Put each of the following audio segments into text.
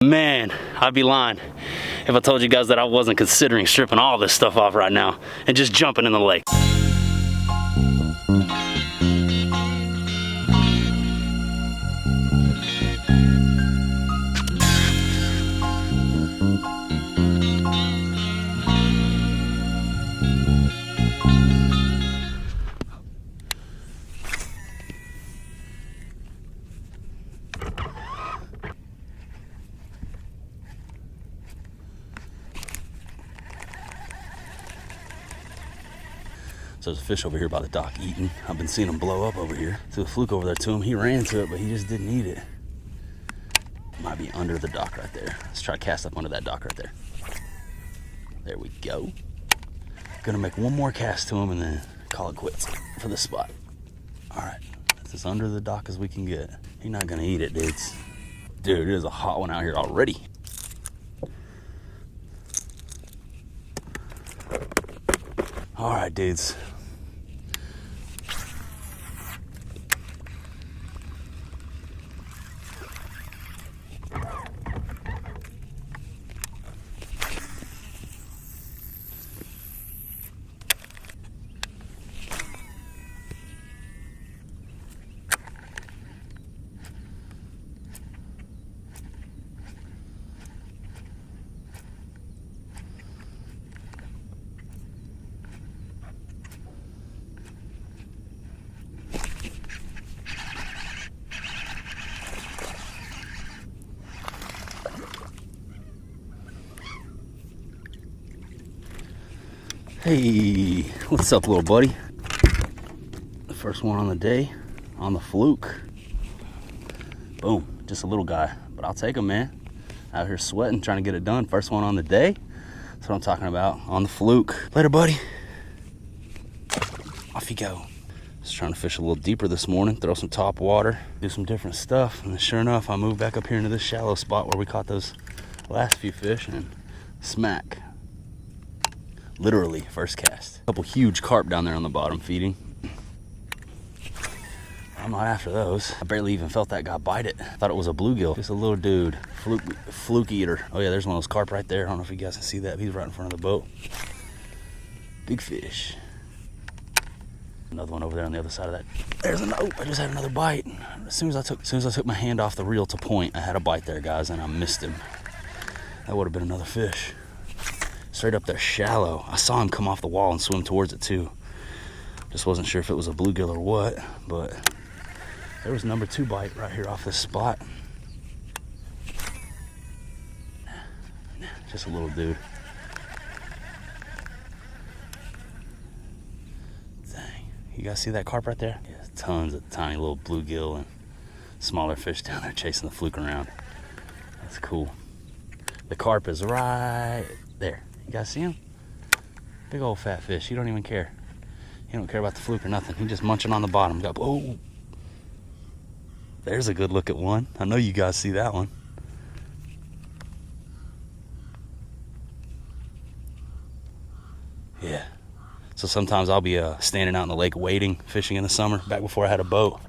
man, I'd be lying if I told you guys that I wasn't considering stripping all this stuff off right now and just jumping in the lake. So there's a fish over here by the dock eating. I've been seeing him blow up over here. Threw the fluke over there to him. He ran to it, but he just didn't eat it. Might be under the dock right there. Let's try to cast up under that dock right there. There we go. Gonna make one more cast to him and then call it quits for this spot. All right, it's as under the dock as we can get. He's not gonna eat it, dudes. Dude, it is a hot one out here already. All right, dudes. Hey, what's up, little buddy? The first one on the day on the fluke. Boom, just a little guy, but I'll take him, man. Out here sweating, trying to get it done. First one on the day. That's what I'm talking about, on the fluke. Later, buddy. Off you go. Just trying to fish a little deeper this morning, throw some top water, do some different stuff. And then sure enough, I moved back up here into this shallow spot where we caught those last few fish, and smack. Literally, first cast. A couple huge carp down there on the bottom feeding. I'm not after those. I barely even felt that guy bite it. Thought it was a bluegill. Just a little dude, fluke eater. Oh yeah, there's one of those carp right there. I don't know if you guys can see that. He's right in front of the boat. Big fish. Another one over there on the other side of that. There's another. Oh, I just had another bite. As soon as I took my hand off the reel to point, I had a bite there, guys, and I missed him. That would have been another fish. Straight up there shallow. I saw him come off the wall and swim towards it too. Just wasn't sure if it was a bluegill or what, but there was number 2 bite right here off this spot. Just a little dude. Dang. You guys see that carp right there? Yeah, tons of tiny little bluegill and smaller fish down there chasing the fluke around. That's cool. The carp is right there. You guys see him? Big old fat fish. He don't even care. He don't care about the fluke or nothing. He just munching on the bottom. Oh, there's a good look at one. I know you guys see that one. Yeah. So sometimes I'll be standing out in the lake waiting, fishing in the summer, back before I had a boat.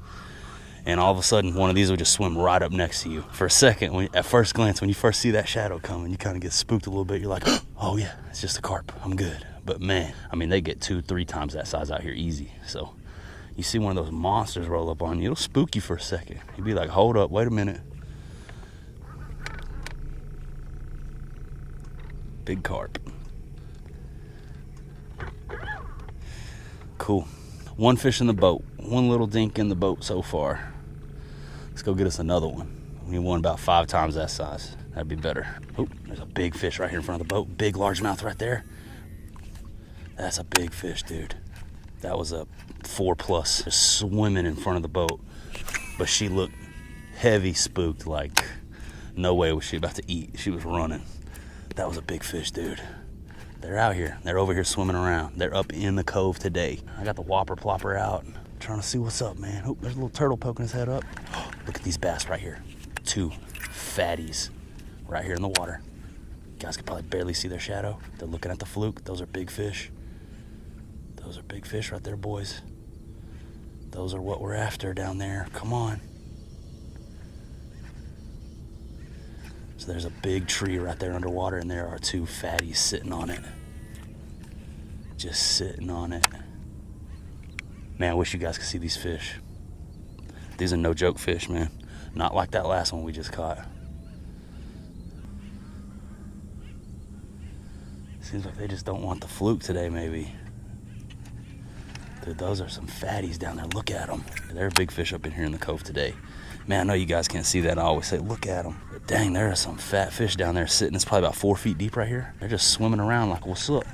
And all of a sudden, one of these will just swim right up next to you. For a second, at first glance, when you first see that shadow coming, you kind of get spooked a little bit. You're like, oh yeah, it's just a carp. I'm good. But man, I mean, they get 2-3 times that size out here easy. So you see one of those monsters roll up on you, it'll spook you for a second. You'll be like, hold up, wait a minute. Big carp. Cool. One fish in the boat. One little dink in the boat so far. Let's go get us another one. We need one about 5 times that size. That'd be better. Oh, there's a big fish right here in front of the boat. Big largemouth right there. That's a big fish, dude. That was a 4+, just swimming in front of the boat. But she looked heavy spooked, like no way was she about to eat. She was running. That was a big fish, dude. They're out here. They're over here swimming around. They're up in the cove today. I got the whopper plopper out. Trying to see what's up, man. Oh, there's a little turtle poking his head up. Oh, look at these bass right here. 2 fatties right here in the water. You guys can probably barely see their shadow. They're looking at the fluke. Those are big fish. Those are big fish right there, boys. Those are what we're after down there. Come on. So there's a big tree right there underwater, and there are two fatties sitting on it. Just sitting on it. Man, I wish you guys could see these fish. These are no joke fish, man. Not like that last one we just caught. Seems like they just don't want the fluke today, maybe. Dude, those are some fatties down there. Look at them. There are big fish up in here in the cove today. Man, I know you guys can't see that. I always say, look at them. But dang, there are some fat fish down there sitting. It's probably about 4 feet deep right here. They're just swimming around like, what's up?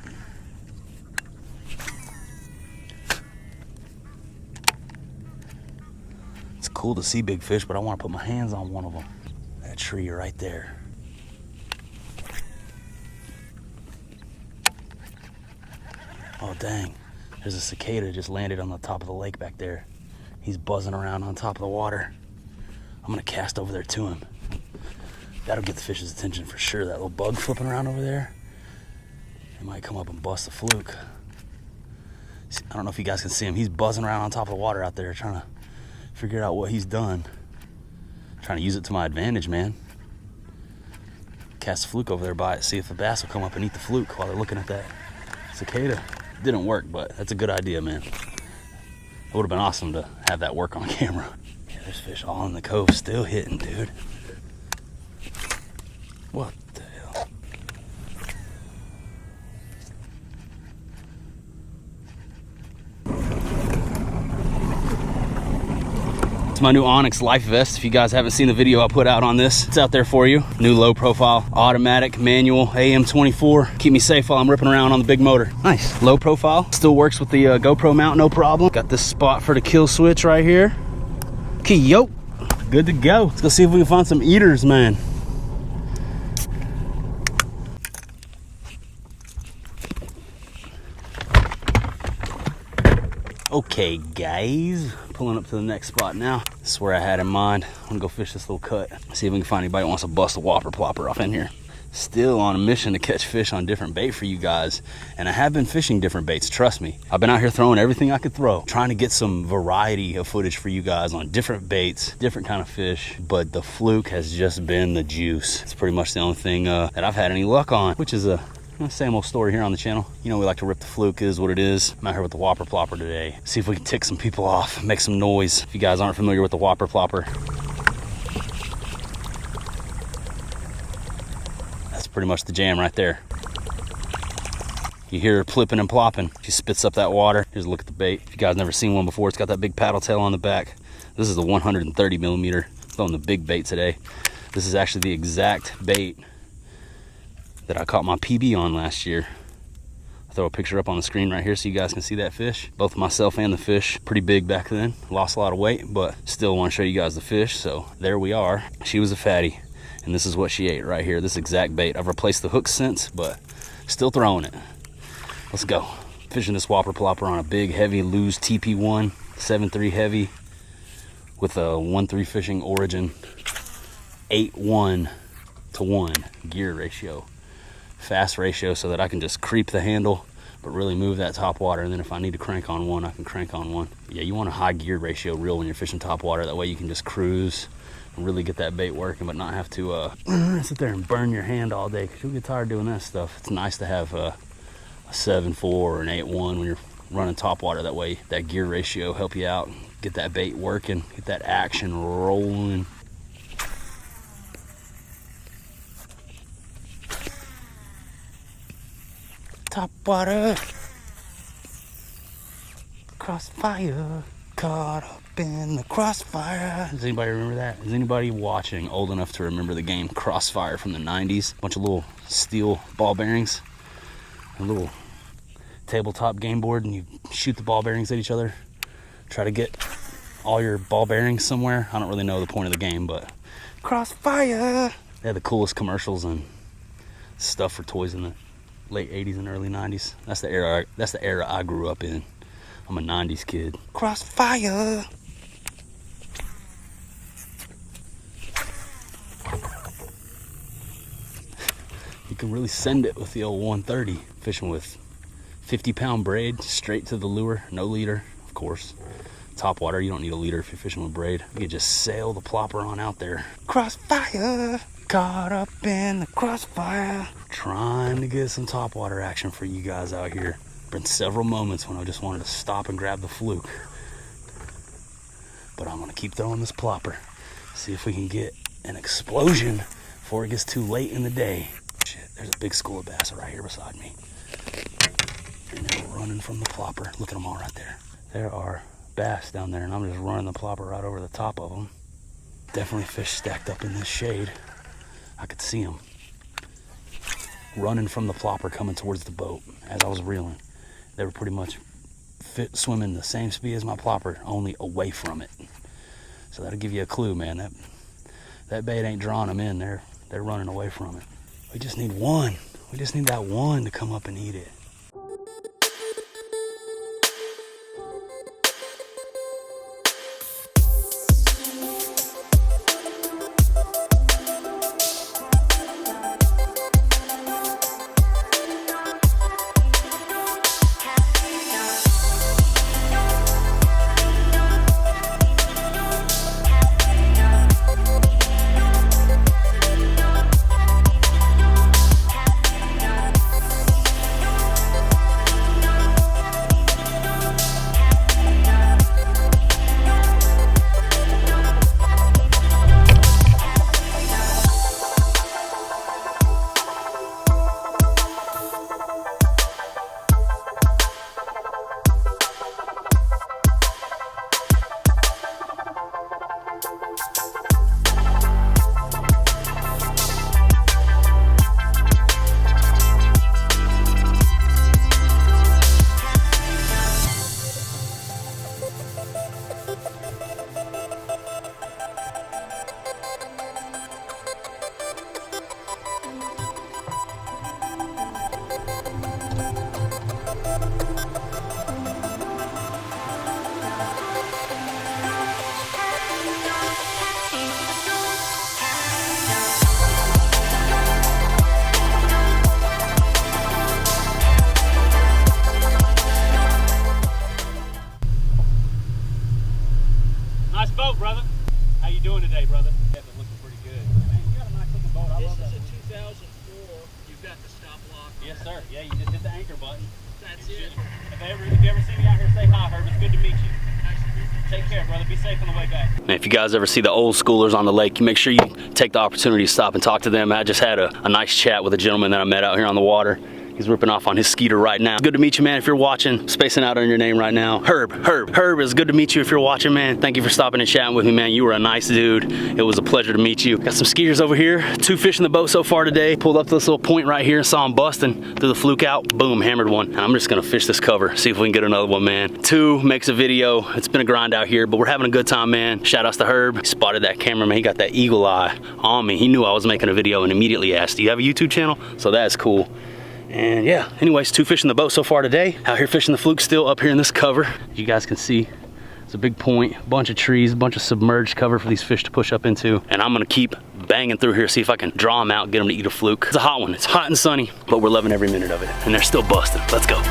It's cool to see big fish, but I want to put my hands on one of them. That tree right there. Oh, dang. There's a cicada just landed on the top of the lake back there. He's buzzing around on top of the water. I'm gonna cast over there to him. That'll get the fish's attention for sure. That little bug flipping around over there. He might come up and bust the fluke. I don't know if you guys can see him. He's buzzing around on top of the water out there trying to figure out what he's done. Trying to use it to my advantage, man. Cast the fluke over there by it, see if the bass will come up and eat the fluke while they're looking at that cicada. Didn't work, but that's a good idea, man. It would have been awesome to have that work on camera. Yeah, there's fish all in the cove still hitting, dude. What the hell? It's my new Onyx Life Vest. If you guys haven't seen the video I put out on this, it's out there for you. New low profile, automatic, manual, AM24. Keep me safe while I'm ripping around on the big motor. Nice. Low profile, still works with the GoPro mount, no problem. Got this spot for the kill switch right here. Okay, yo, good to go. Let's go see if we can find some eaters, man. Okay, guys, pulling up to the next spot now. This is where I had in mind. I'm gonna go fish this little cut. See if we can find anybody who wants to bust a whopper plopper off in here. Still on a mission to catch fish on different bait for you guys. And I have been fishing different baits, trust me. I've been out here throwing everything I could throw, trying to get some variety of footage for you guys on different baits, different kind of fish. But the fluke has just been the juice. It's pretty much the only thing that I've had any luck on, which is a same old story here on the channel. You know, we like to rip the fluke, is what it is. I'm out here with the whopper plopper today. See if we can tick some people off, make some noise. If you guys aren't familiar with the whopper plopper, that's pretty much the jam right there. You hear her plipping and plopping. She spits up that water. Here's a look at the bait. If you guys never seen one before, it's got that big paddle tail on the back. This is the 130 millimeter. Throwing the big bait today. This is actually the exact bait that I caught my PB on last year. I'll throw a picture up on the screen right here so you guys can see that fish. Both myself and the fish, pretty big back then. Lost a lot of weight, but still want to show you guys the fish. So there we are. She was a fatty, and this is what she ate right here, this exact bait. I've replaced the hook since, but still throwing it. Let's go. Fishing this whopper plopper on a big, heavy Lew's TP1, 7.3 heavy, with a 1.3 Fishing Origin 8:1 to 1 gear ratio. Fast ratio so that I can just creep the handle but really move that top water, and then if I need to crank on one, I can crank on one. Yeah, you want a high gear ratio reel when you're fishing top water. That way you can just cruise and really get that bait working, but not have to sit there and burn your hand all day, because you'll get tired doing that stuff. It's nice to have a 7.4 or an 8.1 when you're running top water. That way that gear ratio help you out, get that bait working, get that action rolling. Top water, crossfire, caught up in the crossfire. Does anybody remember that? Is anybody watching old enough to remember the game Crossfire from the 90s? Bunch of little steel ball bearings, a little tabletop game board, and you shoot the ball bearings at each other. Try to get all your ball bearings somewhere. I don't really know the point of the game, but Crossfire. They had the coolest commercials and stuff for toys in the late 80s and early 90s. That's the era I grew up in. I'm a 90s kid. Crossfire. You can really send it with the old 130. Fishing with 50-pound braid straight to the lure, no leader, of course. Top water, you don't need a leader if you're fishing with braid. You can just sail the plopper on out there. Crossfire. Caught up in the crossfire. Trying to get some topwater action for you guys out here. Been several moments when I just wanted to stop and grab the fluke. But I'm gonna keep throwing this plopper. See if we can get an explosion before it gets too late in the day. Shit, there's a big school of bass right here beside me. And they're running from the plopper. Look at them all right there. There are bass down there, and I'm just running the plopper right over the top of them. Definitely fish stacked up in this shade. I could see them running from the plopper coming towards the boat as I was reeling. They were pretty much swimming the same speed as my plopper, only away from it. So that'll give you a clue, man. That bait ain't drawing them in. They're running away from it. We just need one. We just need that one to come up and eat it. Nice boat, brother. How you doing today, brother? Yeah, been looking pretty good. Man, you got a nice looking boat. I love that. This is a 2004. You've got the stop lock. Yes, sir. Yeah, you just hit the anchor button. That's it. If you ever see me out here, say hi, Herb. It's good to meet you. Take care, brother. Be safe on the way back. And if you guys ever see the old schoolers on the lake, you make sure you take the opportunity to stop and talk to them. I just had a nice chat with a gentleman that I met out here on the water. He's ripping off on his skeeter right now. Good to meet you, man. If you're watching, spacing out on your name right now. Herb, it's good to meet you if you're watching, man. Thank you for stopping and chatting with me, man. You were a nice dude. It was a pleasure to meet you. Got some skeeters over here. 2 fish in the boat so far today. Pulled up to this little point right here and saw him busting. Threw the fluke out, boom, hammered one. And I'm just gonna fish this cover, see if we can get another one, man. 2 makes a video. It's been a grind out here, but we're having a good time, man. Shout outs to Herb. He spotted that cameraman. He got that eagle eye on me. He knew I was making a video and immediately asked, do you have a YouTube channel? So that's cool. And yeah, anyways, 2 fish in the boat so far today. Out here fishing the fluke still up here in this cover. As you guys can see, it's a big point, a bunch of trees, a bunch of submerged cover for these fish to push up into. And I'm gonna keep banging through here, see if I can draw them out, get them to eat a fluke. It's a hot one, it's hot and sunny, but we're loving every minute of it. And they're still busting, let's go.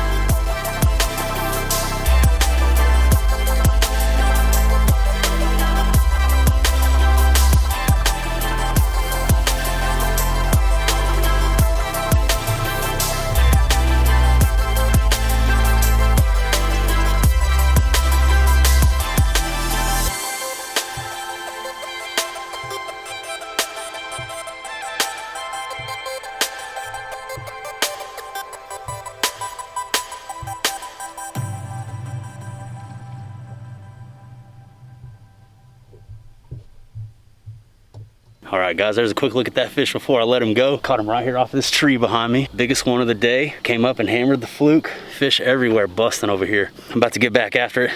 All right, guys, there's a quick look at that fish before I let him go. Caught him right here off this tree behind me. Biggest one of the day. Came up and hammered the fluke. Fish everywhere busting over here. I'm about to get back after it.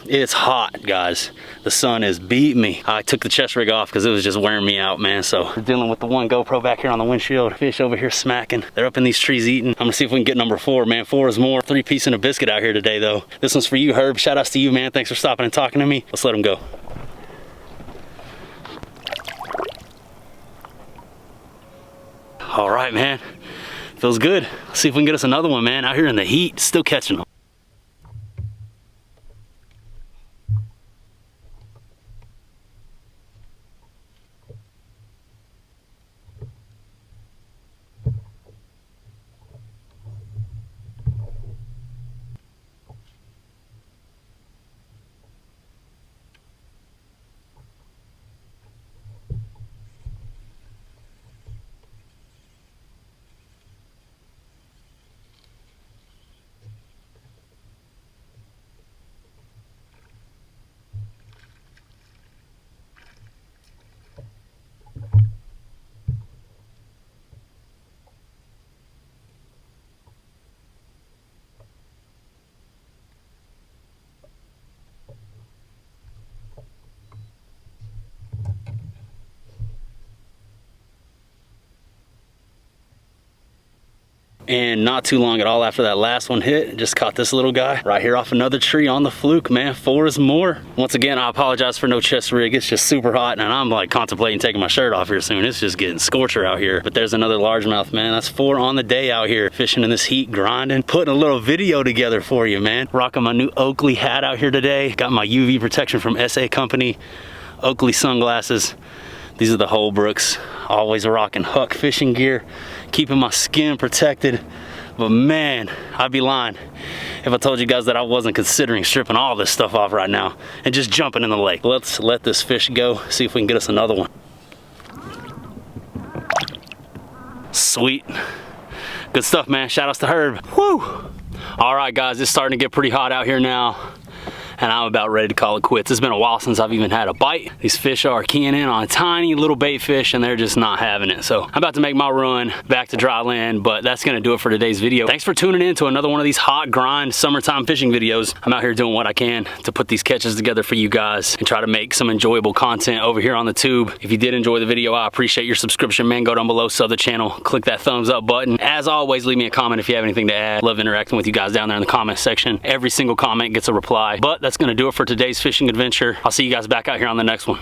It's hot, guys. The sun is beating me. I took the chest rig off because it was just wearing me out, man. So we're dealing with the one GoPro back here on the windshield. Fish over here smacking. They're up in these trees eating. I'm gonna see if we can get number 4, man. 4 is more. 3 piece and a biscuit out here today, though. This one's for you, Herb. Shout outs to you, man. Thanks for stopping and talking to me. Let's let him go. All right, man. Feels good. Let's see if we can get us another one, man. Out here in the heat, still catching them. And not too long at all after that last one hit, just caught this little guy right here off another tree on the Fluke, man. 4 is more. Once again, I apologize for no chest rig. It's just super hot, and I'm like contemplating taking my shirt off here soon. It's just getting scorcher out here. But there's another largemouth, man. That's 4 on the day out here, fishing in this heat, grinding, putting a little video together for you, man. Rocking my new Oakley hat out here today. Got my UV protection from SA Company. Oakley sunglasses. These are the Holbrooks. Always rocking Huck fishing gear, keeping my skin protected. But man, I'd be lying if I told you guys that I wasn't considering stripping all this stuff off right now and just jumping in the lake. Let's let this fish go, see if we can get us another one. Sweet. Good stuff, man. Shout outs to Herb. Woo! All right, guys, it's starting to get pretty hot out here now, and I'm about ready to call it quits. It's been a while since I've even had a bite. These fish are keying in on a tiny little bait fish, and they're just not having it. So I'm about to make my run back to dry land, but that's gonna do it for today's video. Thanks for tuning in to another one of these hot grind summertime fishing videos. I'm out here doing what I can to put these catches together for you guys and try to make some enjoyable content over here on the tube. If you did enjoy the video, I appreciate your subscription, man. Go down below, sub the channel, click that thumbs up button. As always, leave me a comment if you have anything to add. Love interacting with you guys down there in the comment section. Every single comment gets a reply. But that's gonna do it for today's fishing adventure. I'll see you guys back out here on the next one.